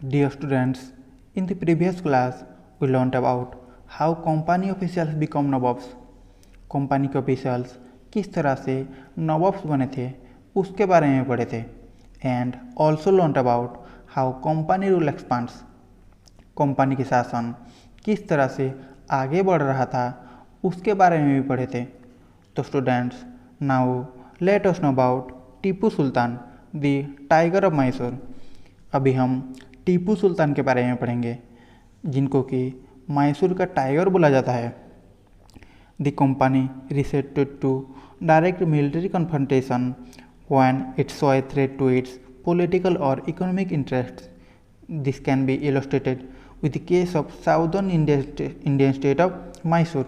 Dear students, in the previous class, we learned about how company officials become nawabs. Company के officials किस तरह से nawabs बने थे उसके बारे में पढ़े थे। And also learn about how company rule expands. Company के शासन किस तरह से आगे बढ़ रहा था उसके बारे में भी पढ़े थे। तो students, now let us know about Tipu Sultan the tiger of Mysore. अभी हम टीपू सुल्तान के बारे में पढ़ेंगे, जिनको कि मैसूर का टाइगर बोला जाता है। The company resorted to direct military confrontation when it saw a threat to its political or economic interests. This can be illustrated with the case of southern Indian state of Mysore.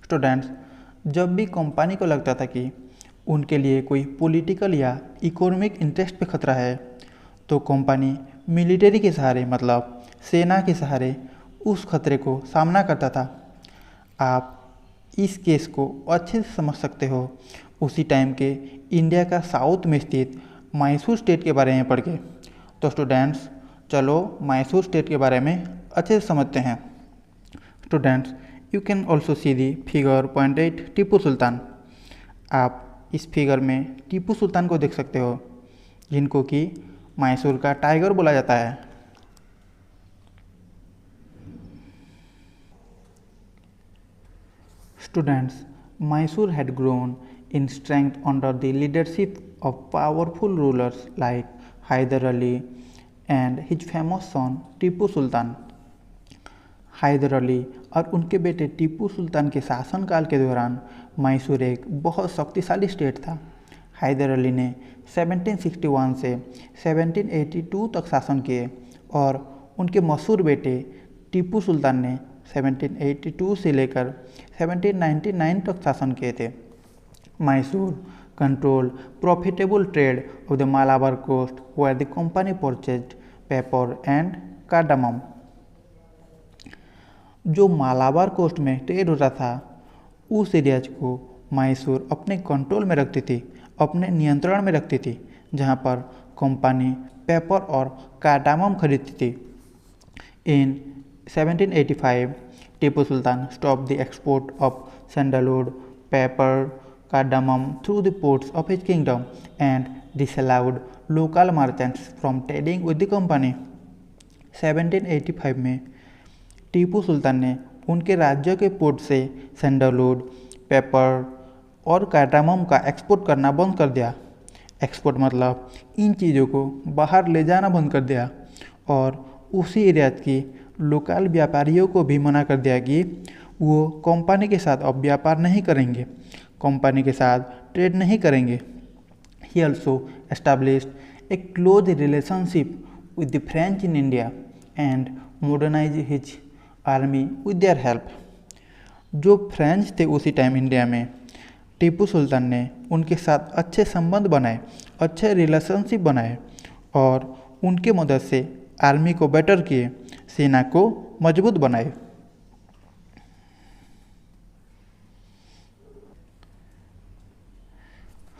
Students, जब भी company को लगता था कि उनके लिए कोई political या इकोनॉमिक इंटरेस्ट पे खतरा है, तो कंपनी मिलिट्री के सहारे मतलब सेना के सहारे उस खतरे को सामना करता था। आप इस केस को अच्छे से समझ सकते हो उसी टाइम के इंडिया का साउथ में स्थित मैसूर स्टेट के बारे में पढ़ के। तो स्टूडेंट्स, चलो मैसूर स्टेट के बारे में अच्छे से समझते हैं। Students, you can also see the figure 0.8 Tipu Sultan. आप इस फिगर में टीपू सुल्तान को देख सकते हो, जिनको कि मैसूर का टाइगर बोला जाता है। Students, Mysore had grown in strength under the leadership of powerful rulers like Hyder Ali and his famous son Tipu Sultan. Haider Ali और उनके बेटे टीपू सुल्तान के शासनकाल के दौरान मैसूर एक बहुत शक्तिशाली स्टेट था। हैदर अली ने 1761 से 1782 तक शासन किए और उनके मशहूर बेटे टीपू सुल्तान ने 1782 से लेकर 1799 तक शासन किए थे। Mysore control profitable trade of the Malabar coast where the company purchased pepper and cardamom. जो मालाबार कोस्ट में ट्रेड होता था, उस एरियाज को मैसूर अपने कंट्रोल में रखती थी, अपने नियंत्रण में रखती थी, जहां पर कंपनी पेपर और कार्डामम खरीदती थी। इन 1785, Tipu Sultan stopped the export of sandalwood, pepper, cardamom through the ports of his kingdom and disallowed local merchants from trading with the company. 1785 में टीपू सुल्तान ने उनके राज्य के पोर्ट से सैंडलवुड, पेपर और कार्डामम का एक्सपोर्ट करना बंद कर दिया। एक्सपोर्ट मतलब इन चीज़ों को बाहर ले जाना बंद कर दिया और उसी एरिया की लोकल व्यापारियों को भी मना कर दिया कि वो कंपनी के साथ अब व्यापार नहीं करेंगे, कंपनी के साथ ट्रेड नहीं करेंगे। He also established A close relationship with the French in India and modernise his army with their help. जो फ्रेंच थे उसी टाइम इंडिया में, टीपू सुल्तान ने उनके साथ अच्छे संबंध बनाए, अच्छे रिलेशनशिप बनाए और उनके मदद से आर्मी को बेटर किए, सेना को मजबूत बनाए।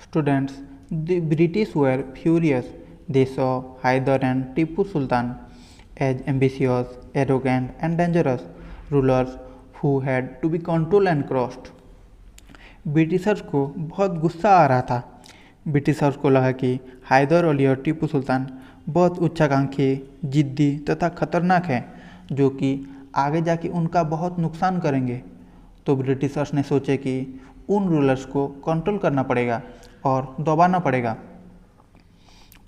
Students, the British were furious. They saw Hyder and Tipu Sultan as ambitious, arrogant and dangerous rulers who had to be control and crossed. Britishers को बहुत गुस्सा आ रहा था। ब्रिटिशर्स को लगा कि हैदर अली और टीपू सुल्तान बहुत उच्चाकांक्षी, जिद्दी तथा खतरनाक हैं, जो कि आगे जाके उनका बहुत नुकसान करेंगे। तो ब्रिटिशर्स ने सोचे कि उन रूलर्स को कंट्रोल करना पड़ेगा और दबाना पड़ेगा।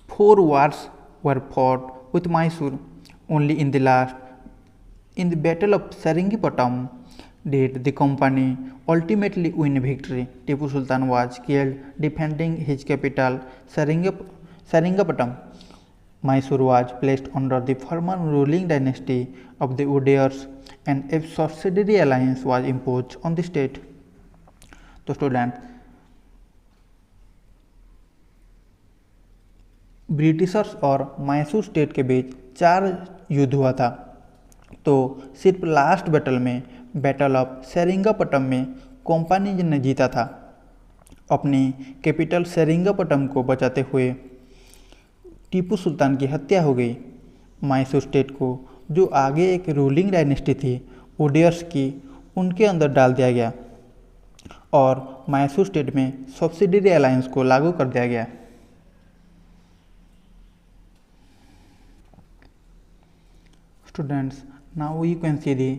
4 wars were fought with Mysore. Only in the Battle of Seringapatam did the company ultimately win victory. Tipu Sultan was killed defending his capital Seringapatam. Mysore was placed under the former ruling dynasty of the Udayyars and a subsidiary alliance was imposed on the state. तो student, Britishers और Mysore state के बीच 4 युद्ध हुआ था। तो सिर्फ last battle में, battle of Seringapatam में कंपनी ने जीता था। अपनी कैपिटल सेरिंगापटम को बचाते हुए टीपू सुल्तान की हत्या हो गई। मैसूर स्टेट को, जो आगे एक रूलिंग डायनेस्टी थी ओडियर्स की, उनके अंदर डाल दिया गया और मैसूर स्टेट में सब्सिडरी अलायंस को लागू कर दिया गया। Students, now you can see the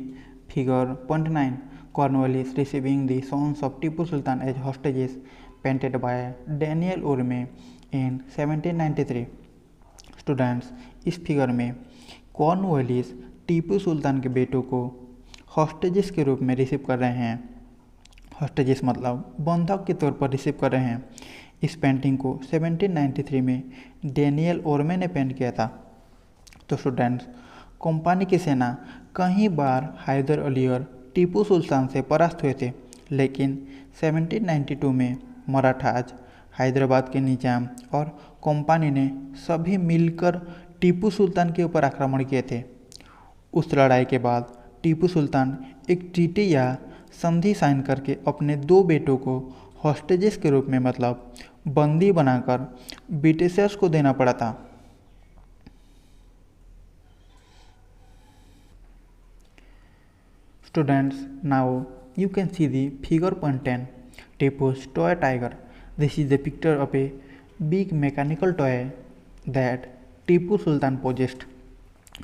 figure 29. Cornwallis receiving the sons of Tipu Sultan as hostages, painted by Daniel Urme in 1793. Students, इस फिगर में कॉर्नवालिस टीपू सुल्तान के बेटों को हॉस्टेजेस के रूप में रिसीव कर रहे हैं। हॉस्टेजेस मतलब बंधक के तौर पर रिसीव कर रहे हैं। इस पेंटिंग को 1793 में डेनियल ओरमे ने पेंट किया था। तो स्टूडेंट्स, कंपनी की सेना कई बार हैदर अली और टीपू सुल्तान से परास्त हुए थे, लेकिन 1792 में मराठाज, हैदराबाद के निजाम और कंपनी ने सभी मिलकर टीपू सुल्तान के ऊपर आक्रमण किए थे। उस लड़ाई के बाद टीपू सुल्तान एक ट्रीटी या संधि साइन करके अपने 2 बेटों को हॉस्टेजेस के रूप में मतलब बंदी बनाकर ब्रिटिशर्स को देना पड़ा था। Students, now you can see the figure 10, Tipu's toy tiger. This is the picture of a big mechanical toy that Tipu Sultan possessed.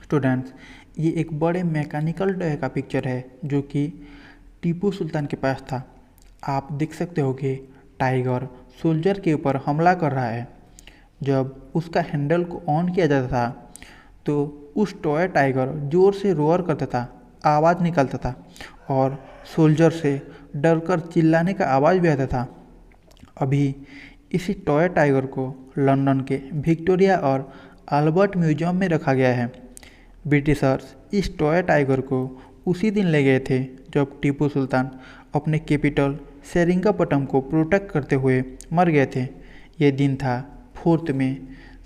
Students, ये एक बड़े मैकेनिकल टॉय का पिक्चर है जो कि टीपू सुल्तान के पास था। आप देख सकते हो कि टाइगर सोल्जर के ऊपर हमला कर रहा है। जब उसका हैंडल को ऑन किया जाता था तो उस टॉय टाइगर ज़ोर से रोअर करता था, आवाज़ निकलता था और सोल्जर से डरकर चिल्लाने का आवाज़ भी आता था। अभी इसी टॉय टाइगर को लंदन के विक्टोरिया और अल्बर्ट म्यूजियम में रखा गया है। ब्रिटिशर्स इस टॉय टाइगर को उसी दिन ले गए थे जब टीपू सुल्तान अपने कैपिटल सेरिंगापटम को प्रोटेक्ट करते हुए मर गए थे। ये दिन था 4 मई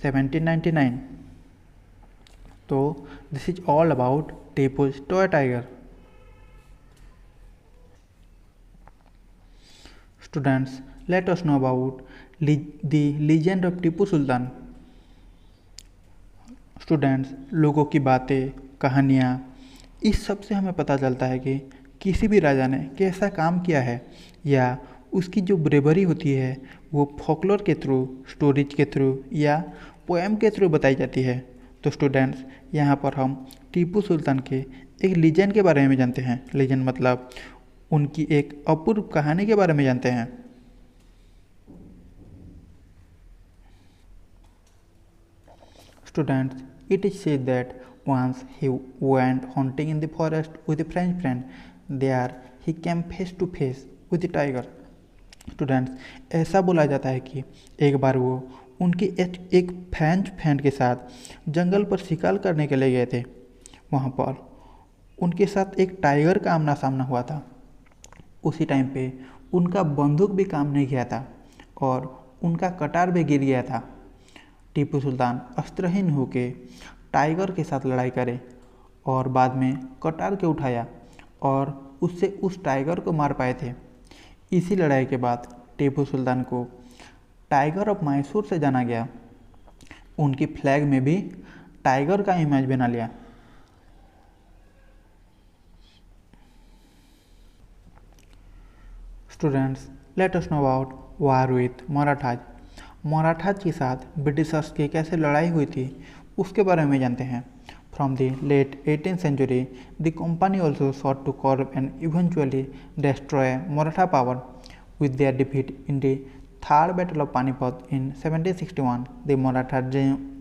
1799। तो this is all about Tipu's toy tiger. Students, let us know about the legend of Tipu Sultan. Students, लोगों की बातें, कहानियाँ, इस सब से हमें पता चलता है कि किसी भी राजा ने कैसा काम किया है या उसकी जो ब्रेवरी होती है वो फोकलोर के थ्रू, स्टोरीज के थ्रू या पोएम के थ्रू बताई जाती है। तो स्टूडेंट्स, यहाँ पर हम टीपू सुल्तान के एक लीजेंड के बारे में जानते हैं। लीजेंड मतलब उनकी एक अपूर्व कहानी के बारे में जानते हैं। Students, it is said that once he went hunting in the forest with a French friend. There he came face to face with the tiger. Students, ऐसा बोला जाता है कि एक बार वो उनके एक फ्रेंच फ्रेंड के साथ जंगल पर शिकार करने के लिए गए थे। वहाँ पर उनके साथ एक टाइगर का आमना सामना हुआ था। उसी टाइम पे उनका बंदूक भी काम नहीं किया था और उनका कटार भी गिर गया था। टीपू सुल्तान अस्त्रहीन होकर टाइगर के साथ लड़ाई करे और बाद में कटार के उठाया और उससे उस टाइगर को मार पाए थे। इसी लड़ाई के बाद टीपू सुल्तान को टाइगर ऑफ मैसूर से जाना गया। उनकी फ्लैग में भी टाइगर का इमेज बना लिया। Students, let us know about war with Marathas. Marathas के साथ ब्रिटिशर्स की कैसे लड़ाई हुई थी उसके बारे में जानते हैं। From the late 18th century, the company also sought to curb and eventually destroy Maratha power. With their defeat in the Third Battle of Panipat in 1761, the Maratha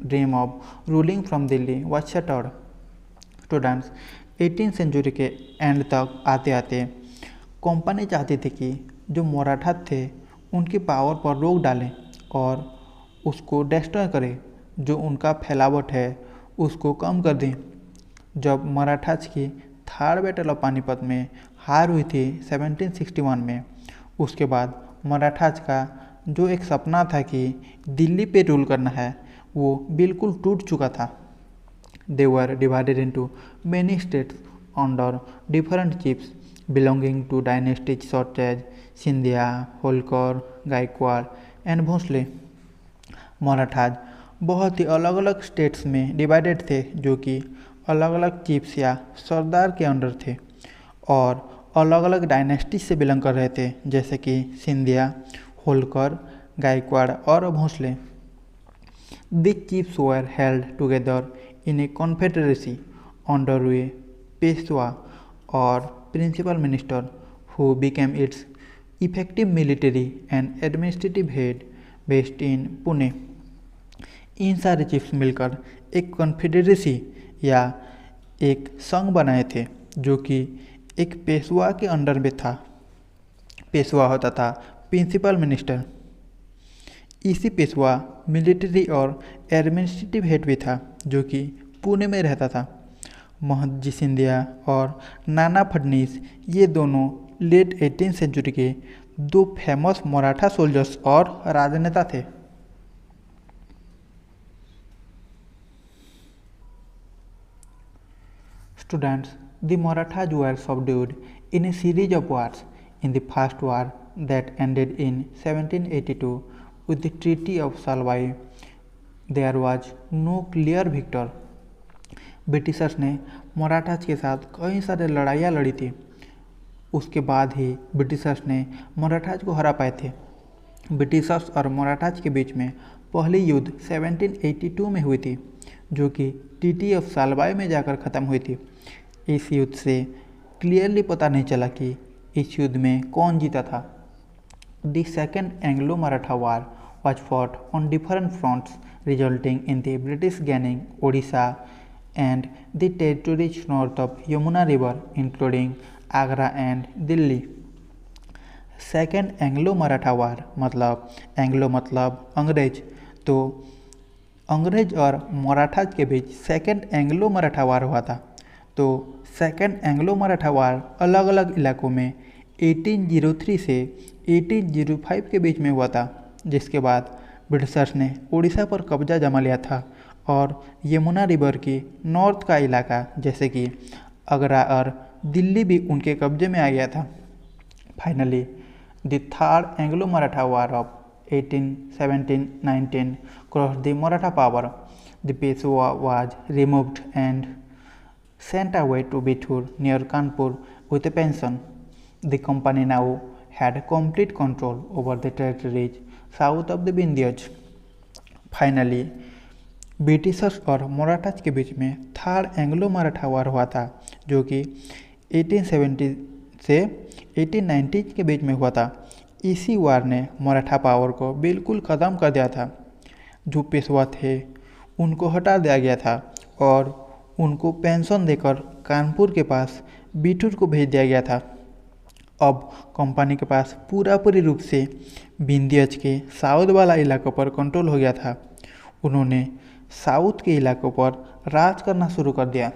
dream of ruling from Delhi was shattered. Students, 18th century के and तक आते आते company चाहती थी कि जो मराठा थे उनकी पावर पर रोक डालें और उसको डिस्ट्रॉय करें, जो उनका फैलावट है उसको कम कर दें। जब मराठाज की थर्ड बैटल ऑफ पानीपत में हार हुई थी 1761 में, उसके बाद मराठाज का जो एक सपना था कि दिल्ली पे रूल करना है वो बिल्कुल टूट चुका था। They were divided into many states under different chiefs belonging to dynasties such as Scindia, Holkar, Gaikwad and Bhosale. Marathas बहुत ही अलग अलग स्टेट्स में डिवाइडेड थे, जो कि अलग अलग चीफ्स या सरदार के अंडर थे और अलग अलग डायनेस्टी से बिलोंग कर रहे थे, जैसे कि सिंधिया, होलकर, गायकवाड़ और Bhosle. These chiefs were held together in a confederacy under a Peshwa or principal minister who became its effective military and administrative head based in Pune. इन सारे चिफ्स मिलकर एक कॉन्फेडरेसी या एक संघ बनाए थे, जो कि एक पेशवा के अंडर में था। पेशवा होता था प्रिंसिपल मिनिस्टर। इसी पेशवा मिलिट्री और एडमिनिस्ट्रेटिव हेड भी था, जो कि पुणे में रहता था। महदजी सिंधिया और नाना फडनीस ये दोनों लेट 18th सेंचुरी के दो फेमस मराठा सोल्जर्स और राजनेता थे। Students, the Marathas were subdued in a series of wars. In the first war that ended in 1782 with the Treaty of Salwai, there was no clear victor. Britishers ने मराठास के साथ कई सारे लड़ाइयाँ लड़ी थी। उसके बाद ही ब्रिटिशर्स ने मराठास को हरा पाए थे। ब्रिटिशर्स और मराठास के बीच में पहली युद्ध 1782 में हुई थी, जो कि ट्रीटी ऑफ सालवाई में जाकर ख़त्म हुई थी। इस युद्ध से क्लियरली पता नहीं चला कि इस युद्ध में कौन जीता था। The second Anglo Maratha war was fought on different fronts, resulting in the British gaining Odisha and the territories north of Yamuna River, including Agra and Delhi. Second Anglo Maratha war मतलब एंग्लो मतलब अंग्रेज, तो अंग्रेज और मराठाज के बीच सेकेंड एंग्लो मराठा वार हुआ था। तो सेकेंड एंग्लो मराठा वार अलग अलग इलाकों में 1803 से 1805 के बीच में हुआ था, जिसके बाद ब्रिटिशर्स ने उड़ीसा पर कब्जा जमा लिया था और यमुना रिवर की नॉर्थ का इलाका जैसे कि आगरा और दिल्ली भी उनके कब्जे में आ गया था। Finally the third Anglo Maratha war of 1817-19 crossed the Maratha power. The Peshwa was removed and sent away to Bithur near Kanpur with a pension. The company now had complete control over the territories south of the Vindhyas. Finally Britishers और मराठास के बीच में third Anglo Maratha war हुआ था, जो कि 1870 से 1890 के बीच में हुआ था। इसी वार ने मराठा पावर को बिल्कुल ख़त्म कर दिया था। जो पेशवा थे उनको हटा दिया गया था और उनको पेंशन देकर कानपुर के पास बिठूर को भेज दिया गया था। अब कंपनी के पास पूरी रूप से विंध्यज के साउथ वाला इलाकों पर कंट्रोल हो गया था। उन्होंने साउथ के इलाकों पर राज करना शुरू कर दिया।